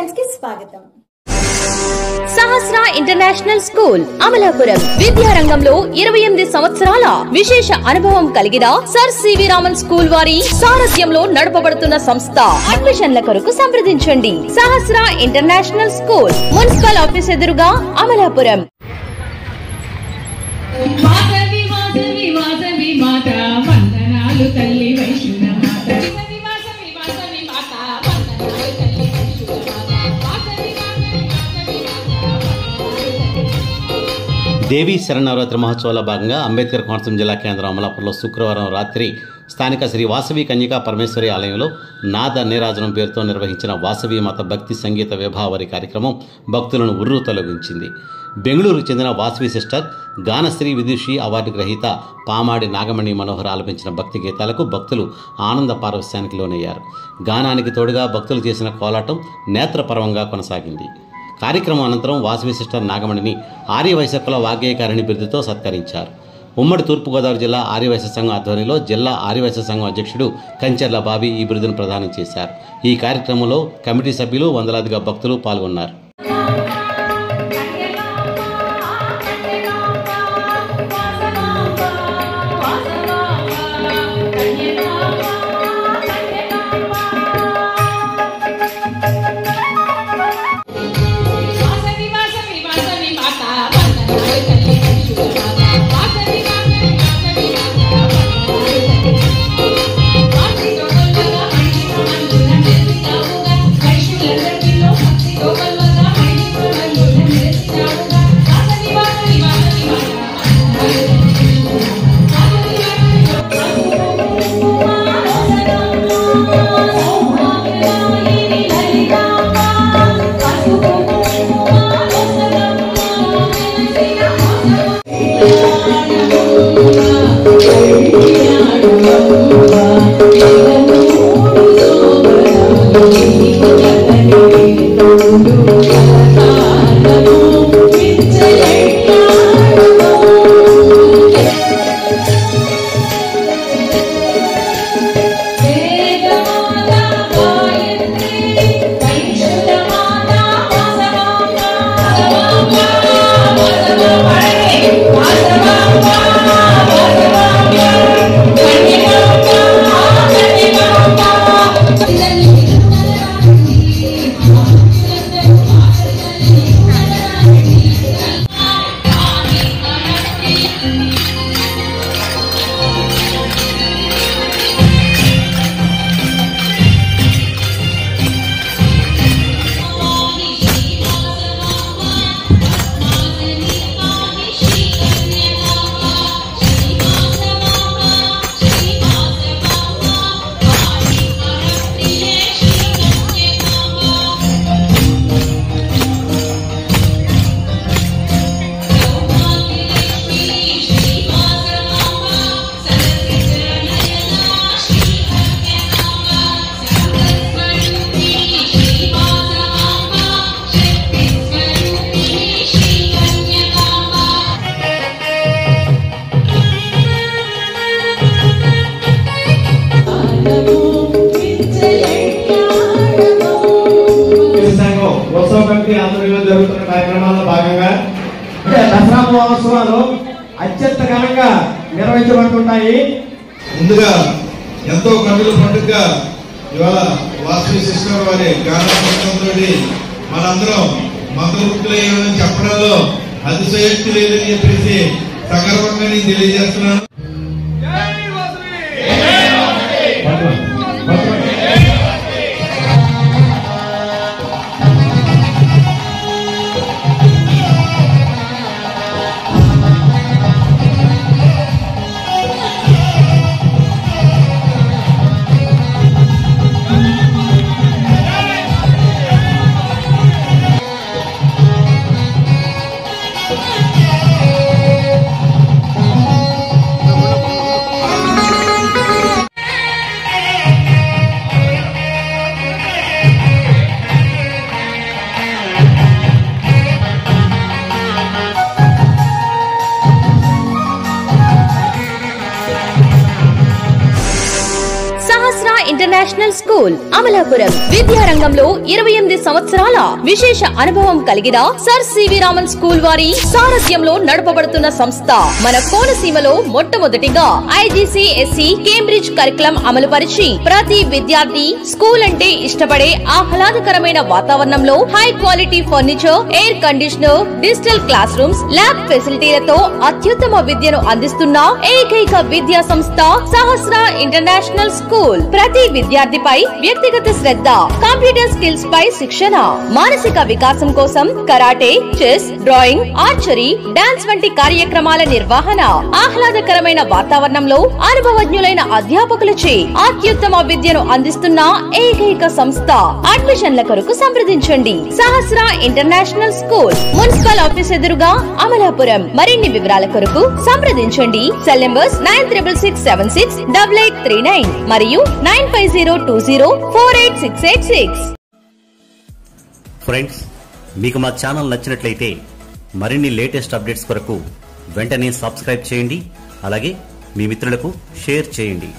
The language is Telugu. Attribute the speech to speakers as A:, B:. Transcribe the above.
A: టైమ్స్ కి స్వాగతం.
B: సహస్ర ఇంటర్నేషనల్ స్కూల్ అమలాపురం విద్యారంగంలో 28 సంవత్సరాల విశేష అనుభవం కలిగిన సర్ సివి రామన్ స్కూల్ వారి సారథ్యంలో నడపబడుతున్న సంస్థ. అడ్మిషన్ల కొరకు సంప్రదించండి. సహస్ర ఇంటర్నేషనల్ స్కూల్, మున్సిపల్ ఆఫీస్ ఎదురుగా, అమలాపురం.
C: దేవీ శరణవరాత్రి మహోత్సవాల భాగంగా అంబేద్కర్ కోనసీమ జిల్లా కేంద్రం అమలాపురంలో శుక్రవారం రాత్రి స్థానిక శ్రీ వాసవి కన్యకా పరమేశ్వరి ఆలయంలో నాద నీరాజనం పేరుతో నిర్వహించిన వాసవి మత భక్తి సంగీత విభావరి కార్యక్రమం భక్తులను ఉర్రు తొలగించింది. బెంగళూరుకు చెందిన వాసవి సిస్టర్ గానశ్రీ విదుషి అవార్డు గ్రహీత పామాడి నాగమణి మనోహర్ ఆలపించిన భక్తి గీతాలకు భక్తులు ఆనంద పారవస్యానికి లోనయ్యారు. గానానికి తోడుగా భక్తులు చేసిన కోలాటం నేత్రపర్వంగా కొనసాగింది. కార్యక్రమం అనంతరం వాసవి సిస్టర్ నాగమణిని ఆర్యవైశ్యకుల వాగ్గేయకారిణి బిరుదుతో సత్కరించారు. ఉమ్మడి తూర్పుగోదావరి జిల్లా ఆర్యవైశ్య సంఘం ఆధ్వర్యంలో జిల్లా ఆర్యవైశ్య సంఘం అధ్యక్షుడు కంచెర్ల బాబీ ఈ బిరుదును ప్రదానం చేశారు. ఈ కార్యక్రమంలో కమిటీ సభ్యులు, వందలాదిగా భక్తులు పాల్గొన్నారు.
D: జరుగుతున్న కార్యక్రమాల్లో భాగంగా దసరా మహోత్సవాలు అత్యంత ఘనంగా నిర్వహించబడుతుంటాయి.
E: ముందుగా ఎంతో కన్నుల పండుగగా ఇవాళ వాసవి సిస్టర్ వారి గానంతో మనందరం మంత్రముక్తులయ్యామని చెప్పడంలో అతిశయోక్తి లేదని చెప్పేసి సగర్వంగా నేను తెలియజేస్తున్నాను.
B: ఇంటర్నేషనల్ స్కూల్ అమలాపురం విద్యారంగంలో 28 సంవత్సరాల విశేష అనుభవం కలిగిన సర్ సివి రామన్ స్కూల్ వారి సారథ్యంలో నడపబడుతున్న సంస్థ మన కోనసీమలో మొట్టమొదటిగా IGCSE కేంబ్రిడ్జ్ కరికులం అమలుపరిచి ప్రతి విద్యార్థి స్కూల్ అంటే ఇష్టపడే ఆహ్లాదకరమైన వాతావరణంలో high quality furniture, air conditioner, digital classrooms, lab ఫెసిలిటీలతో అత్యుత్తమ విద్యను అందిస్తున్న ఏకైక విద్యా సంస్థ సహస్ర ఇంటర్నేషనల్ స్కూల్. ప్రతి విద్యార్థిపై వ్యక్తిగత శ్రద్ధ, కంప్యూటర్ స్కిల్స్ పై శిక్షణ, మానసిక వికాసం కోసం karate, chess, drawing, archery, dance వంటి కార్యక్రమాల నిర్వహణ, ఆహ్లాదకరమైన వాతావరణంలో అనుభవజ్ఞులైన అధ్యాపకులచే అత్యుత్తమ విద్యను అందిస్తున్న ఏకైక సంస్థ. అడ్మిషన్ల కొరకు సంప్రదించండి. సహస్ర ఇంటర్నేషనల్ స్కూల్, మున్సిపల్ ఆఫీస్ ఎదురుగా అమలాపురం. మరిన్ని వివరాల కొరకు సంప్రదించండి. సెల్ నంబర్స్ 96768839 మరియు 9502048686.
A: ఫ్రెండ్స్, మీకు మా ఛానల్ నచ్చినట్లయితే మరిన్ని లేటెస్ట్ అప్డేట్స్ కొరకు వెంటనే సబ్స్క్రైబ్ చేయండి. అలాగే మీ మిత్రులకు షేర్ చేయండి.